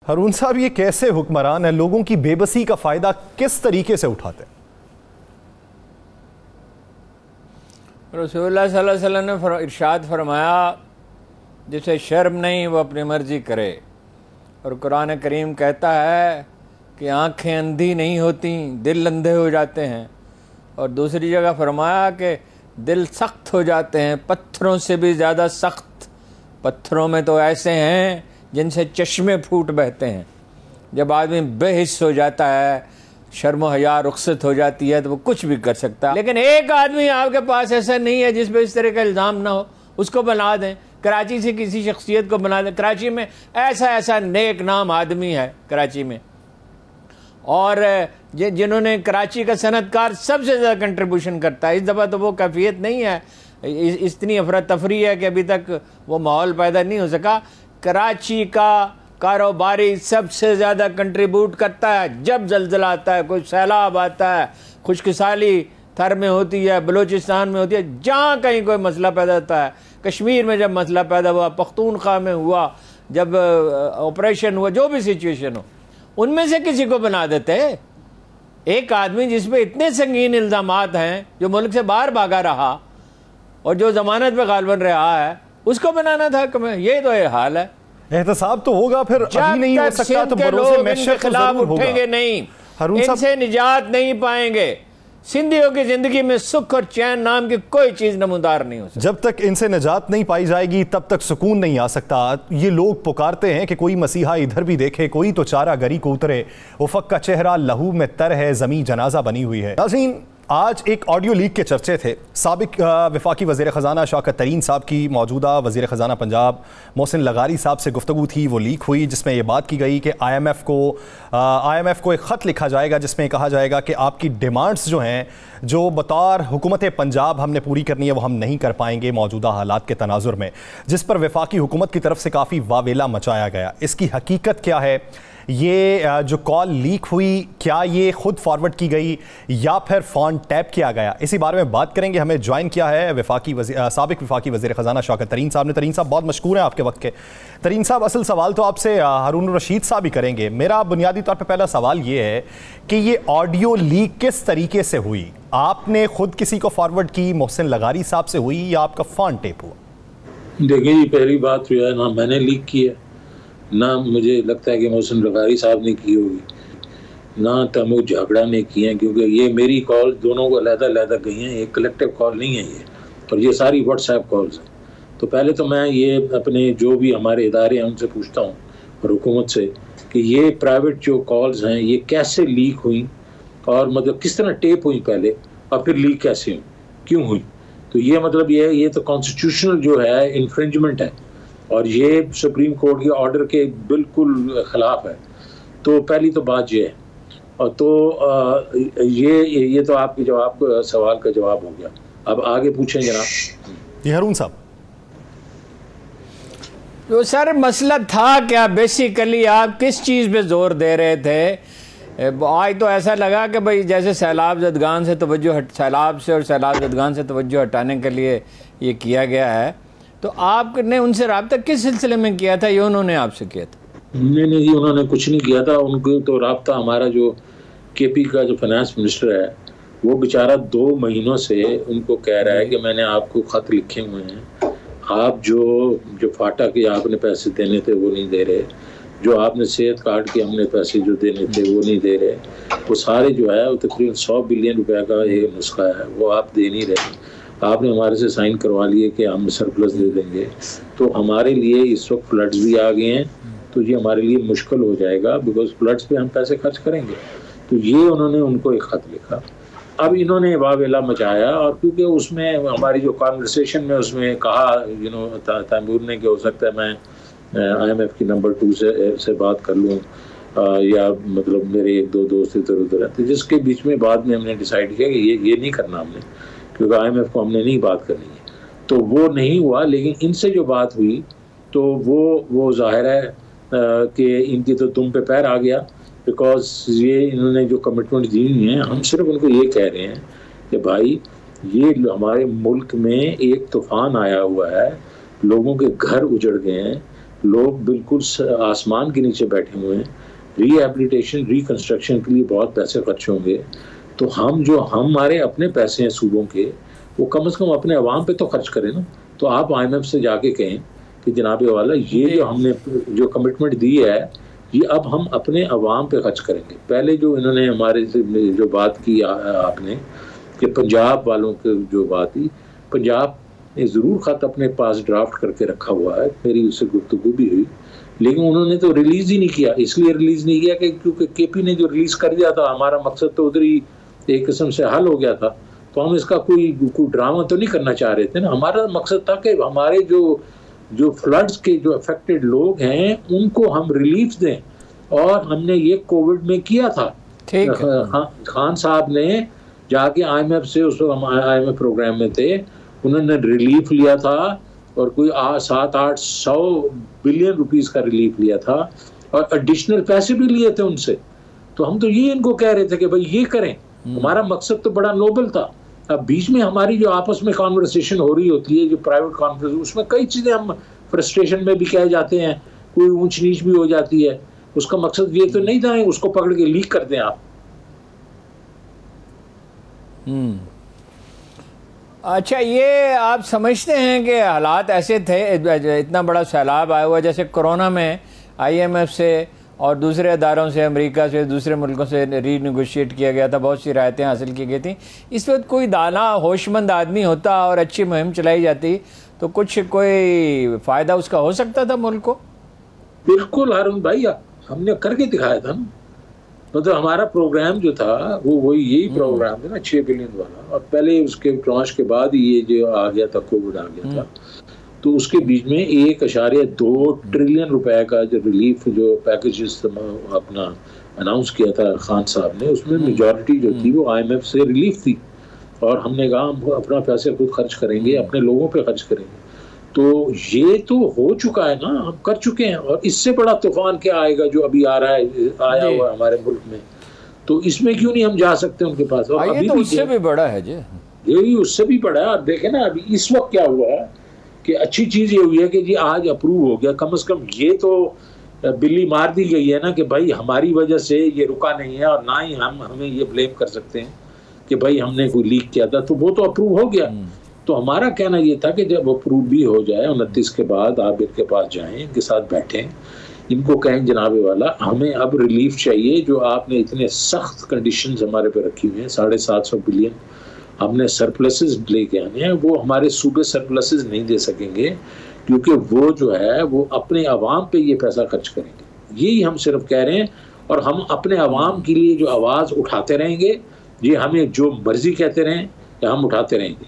हारून साहब, ये कैसे हुक्मरान है, लोगों की बेबसी का फायदा किस तरीके से उठाते हैं? रसूलुल्लाह सल्लल्लाहु अलैहि वसल्लम ने इरशाद फरमाया, जिसे शर्म नहीं वो अपनी मर्जी करे। और कुरान करीम कहता है कि आंखें अंधी नहीं होती, दिल अंधे हो जाते हैं। और दूसरी जगह फरमाया कि दिल सख्त हो जाते हैं, पत्थरों से भी ज़्यादा सख्त। पत्थरों में तो ऐसे हैं जिनसे चश्मे फूट बहते हैं। जब आदमी बेहिस हो जाता है, शर्म हया रुखसत हो जाती है, तो वो कुछ भी कर सकता है। लेकिन एक आदमी आपके पास ऐसा नहीं है जिस पे इस तरह का इल्ज़ाम ना हो, उसको बना दें। कराची से किसी शख्सियत को बना दें। कराची में ऐसा ऐसा नेक नाम आदमी है कराची में, और जिन्होंने कराची का सनतकार सबसे ज़्यादा कंट्रीब्यूशन करता है। इस दफ़ा तो वो कैफियत नहीं है, इतनी अफरा तफरी है कि अभी तक वो माहौल पैदा नहीं हो सका। कराची का कारोबारी सबसे ज़्यादा कंट्रीब्यूट करता है जब जल्जला आता है, कोई सैलाब आता है, खुशकिसाली थर में होती है, बलूचिस्तान में होती है, जहाँ कहीं कोई मसला पैदा होता है। कश्मीर में जब मसला पैदा हुआ, पख्तूनख्वा में हुआ, जब ऑपरेशन हुआ, जो भी सिचुएशन हो, उनमें से किसी को बना देते। एक आदमी जिस पे इतने संगीन इल्ज़ामात हैं, जो मुल्क से बाहर भागा रहा और जो जमानत पे गालिबन रहा है, उसको बनाना था। ये तो ये हाल है। एहतसाब तो होगा, फिर अभी नहीं हो सकता तो लोग इनके खिलाफ उठेंगे नहीं, इनसे निजात नहीं पाएंगे। सिंधियों की जिंदगी में सुख और चैन नाम की कोई चीज नमूदार नहीं हो सकती। जब तक इनसे निजात नहीं पाई जाएगी तब तक सुकून नहीं आ सकता। ये लोग पुकारते हैं कि कोई मसीहा इधर भी देखे, कोई तो चारा गरी को उतरे, उफक का चेहरा लहू में तर है, जमी जनाजा बनी हुई है। नाज़रीन, आज एक ऑडियो लीक के चर्चे थे। साबिक वफाकी वज़ीर ख़ज़ाना शौकत तरीन साहब की मौजूदा वज़ीर ख़ज़ाना पंजाब मोहसिन लगारी साहब से गुफ्तगू थी, वो लीक हुई, जिसमें ये बात की गई कि IMF को एक ख़त लिखा जाएगा जिसमें कहा जाएगा कि आपकी डिमांड्स जो हैं, जो बतौर हुकूमत पंजाब हमने पूरी करनी है, वो हम नहीं कर पाएंगे मौजूदा हालात के तनाजुर में, जिस पर वफाकी हुकूमत की तरफ से काफ़ी वावेला मचाया गया। इसकी हकीकत क्या है? ये जो कॉल लीक हुई, क्या ये खुद फॉरवर्ड की गई या फिर फ़ोन टैप किया गया? इसी बारे में बात करेंगे। हमें ज्वाइन किया है साबिक वफाकी वज़ीर ख़ज़ाना शौकत तरीन साहब ने। तरीन साहब, बहुत मशकूर हैं आपके वक्त के। तरीन साहब, असल सवाल तो आपसे हारून रशीद साहब ही करेंगे। मेरा बुनियादी तौर पर पहला सवाल ये है कि ये ऑडियो लीक किस तरीके से हुई? आपने खुद किसी को फॉरवर्ड की, मोहसिन लगारी साहब से हुई, या आपका फ़ोन टेप हुआ? देखिए, पहली बात तो है ना मैंने लीक की है, ना मुझे लगता है कि मोहसिन लगारी साहब ने की होगी, ना तैमूर झागड़ा ने की है, क्योंकि ये मेरी कॉल दोनों को अलग-अलग गई हैं, एक कलेक्टिव कॉल नहीं है ये, और ये सारी व्हाट्सएप कॉल्स हैं। तो पहले तो मैं ये अपने जो भी हमारे इदारे हैं उनसे पूछता हूँ और हुकूमत से कि ये प्राइवेट जो कॉल्स हैं ये कैसे लीक हुई, और मतलब किस तरह टेप हुई पहले और फिर लीक कैसे हुई, क्यों हुई। तो ये मतलब ये तो कॉन्स्टिट्यूशनल जो है इन्फ्रिंजमेंट है, और ये सुप्रीम कोर्ट के ऑर्डर के बिल्कुल ख़िलाफ़ है। तो पहली तो बात ये है, और तो ये तो आपके जवाब सवाल का जवाब हो गया। अब आगे पूछें जनाब। हारून साहब, तो सर मसला था क्या? बेसिकली आप किस चीज़ पे जोर दे रहे थे? आज तो ऐसा लगा कि भाई जैसे सैलाब ज़दगान से सैलाब से और सैलाब ज़दगान से तवज्जो हटाने के लिए ये किया गया है। तो आपने उनसे रब्ता किस सिलसिले में किया था, ये उन्होंने आपसे किया था? नहीं, उन्होंने कुछ नहीं किया था। उनको तो रब्ता हमारा जो KP का जो फाइनेंस मिनिस्टर है, वो बेचारा 2 महीनों से उनको कह रहा है कि मैंने आपको ख़त लिखे हुए हैं, आप जो फाटा के आपने पैसे देने थे वो नहीं दे रहे, जो आपने सेहत कार्ड के हमने पैसे जो देने थे वो नहीं दे रहे, वो सारे जो है वो तकरीबन 100 बिलियन रुपए का एक नुस्खा है, वो आप दे नहीं रहे। आपने हमारे से साइन करवा लिए कि हम सरप्लस दे देंगे, तो हमारे लिए इस वक्त फ्लड्स भी आ गए हैं, तो ये हमारे लिए मुश्किल हो जाएगा, बिकॉज फ्लड्स पे हम पैसे खर्च करेंगे। तो ये उन्होंने उनको एक ख़त लिखा। अब इन्होंने वावेला मचाया, और क्योंकि उसमें हमारी जो कॉन्वर्सेशन में उसमें कहा तैमूर ने कि हो सकता है मैं IMF की नंबर 2 से बात कर लूँ, या मतलब मेरे 1-2 दोस्त इधर उधर हैं, तो जिसके बीच में बाद में हमने डिसाइड किया कि ये नहीं करना हमने, क्योंकि IMF को हमने नहीं बात करनी है, तो वो नहीं हुआ। लेकिन इनसे जो बात हुई तो वो जाहिर है कि इनकी तो तुम पे पैर आ गया, बिकॉज ये इन्होंने जो कमिटमेंट दी हुई हैं, हम सिर्फ उनको ये कह रहे हैं कि भाई ये हमारे मुल्क में एक तूफ़ान आया हुआ है, लोगों के घर उजड़ गए हैं, लोग बिल्कुल आसमान के नीचे बैठे हुए हैं। रिहैबिलिटेशन रिकंस्ट्रक्शन के लिए बहुत पैसे खर्च होंगे, तो हम जो हमारे अपने पैसे हैं सूबों के, वो कम से कम अपने अवाम पे तो खर्च करें ना। तो आप IMF से जाके कहें कि जनाब वाला ये जो हमने जो कमिटमेंट दी है ये अब हम अपने अवाम पे खर्च करेंगे। पहले जो इन्होंने हमारे से जो बात की आपने कि पंजाब वालों की जो बात थी, पंजाब ने ज़रूर ख़त अपने पास ड्राफ्ट करके रखा हुआ है, मेरी उससे गुफ्तगू भी हुई, लेकिन उन्होंने तो रिलीज़ ही नहीं किया। इसलिए रिलीज़ नहीं किया कि क्योंकि KP ने जो रिलीज़ कर दिया था, हमारा मकसद तो उधर ही एक किस्म से हल हो गया था, तो हम इसका कोई ड्रामा तो नहीं करना चाह रहे थे ना। हमारा मकसद था कि हमारे जो फ्लड्स के जो अफेक्टेड लोग हैं उनको हम रिलीफ दें, और हमने ये कोविड में किया था। ठीक, खान साहब ने जाके IMF से, उस IMF प्रोग्राम में थे, उन्होंने रिलीफ लिया था और कोई 700-800 बिलियन रुपीस का रिलीफ लिया था और एडिशनल पैसे भी लिए थे उनसे। तो हम तो ये इनको कह रहे थे कि भाई ये करें, हमारा मकसद तो बड़ा नोबल था। अब बीच में हमारी जो आपस में कॉन्वर्सेशन हो रही होती है, जो प्राइवेट कॉन्फ्रेंस, उसमें कई चीज़ें हम फ्रस्ट्रेशन में भी कह जाते हैं, कोई ऊंच नीच भी हो जाती है। उसका मकसद ये तो नहीं था उसको पकड़ के लीक कर दें आप। अच्छा, ये आप समझते हैं कि हालात ऐसे थे, इतना बड़ा सैलाब आया हुआ, जैसे कोरोना में IMF से और दूसरे अदारों से, अमेरिका से, दूसरे मुल्कों से रीनेगोशिएट किया गया था, बहुत सी राहतें हासिल की गई थी। इस वक्त कोई दाना होशमंद आदमी होता और अच्छी मुहिम चलाई जाती तो कोई फ़ायदा उसका हो सकता था मुल्क को। बिल्कुल हारून भाई, हमने करके दिखाया था ना। मतलब हमारा प्रोग्राम जो था वो वही यही प्रोग्राम था ना, 6 बिलियन वाला। और पहले उसके लॉन्च के बाद ये जो आ गया था, कोविड आ गया था, तो उसके बीच में 1.2 ट्रिलियन रुपए का जो रिलीफ जो पैकेजेस अपना अनाउंस किया था खान साहब ने, उसमें मेजॉरिटी जो थी वो IMF से रिलीफ थी। और हमने कहा हम अपना पैसे खुद खर्च करेंगे, अपने लोगों पे खर्च करेंगे। तो ये तो हो चुका है ना, हम कर चुके हैं। और इससे बड़ा तूफान क्या आएगा जो अभी आ रहा है, आया हुआ है हमारे मुल्क में, तो इसमें क्यों नहीं हम जा सकते उनके पास। और अभी तो उससे भी बड़ा है जी, ये भी उससे भी बड़ा है। आप देखें ना, अभी इस वक्त क्या हुआ है कि अच्छी चीज़ ये हुई है कि जी आज अप्रूव हो गया, कम से कम ये तो बिल्ली मार दी गई है ना कि भाई हमारी वजह से ये रुका नहीं है, और ना ही हम हमें ये ब्लेम कर सकते हैं कि भाई हमने कोई लीक किया था, तो वो तो अप्रूव हो गया। तो हमारा कहना ये था कि जब अप्रूव भी हो जाए 29 के बाद, आप इनके पास जाएं, इनके साथ बैठें, इनको कहें जनाबे वाला हमें अब रिलीफ चाहिए। जो आपने इतने सख्त कंडीशंस हमारे पे रखी हुई हैं, 750 बिलियन हमने सरप्लसेस लेके आने हैं, वो हमारे सूबे सरप्लसेस नहीं दे सकेंगे, क्योंकि वो जो है वो अपने अवाम पे ये पैसा खर्च करेंगे। यही हम सिर्फ कह रहे हैं, और हम अपने अवाम के लिए जो आवाज़ उठाते रहेंगे, ये हमें जो मर्जी कहते रहें, हम उठाते रहेंगे।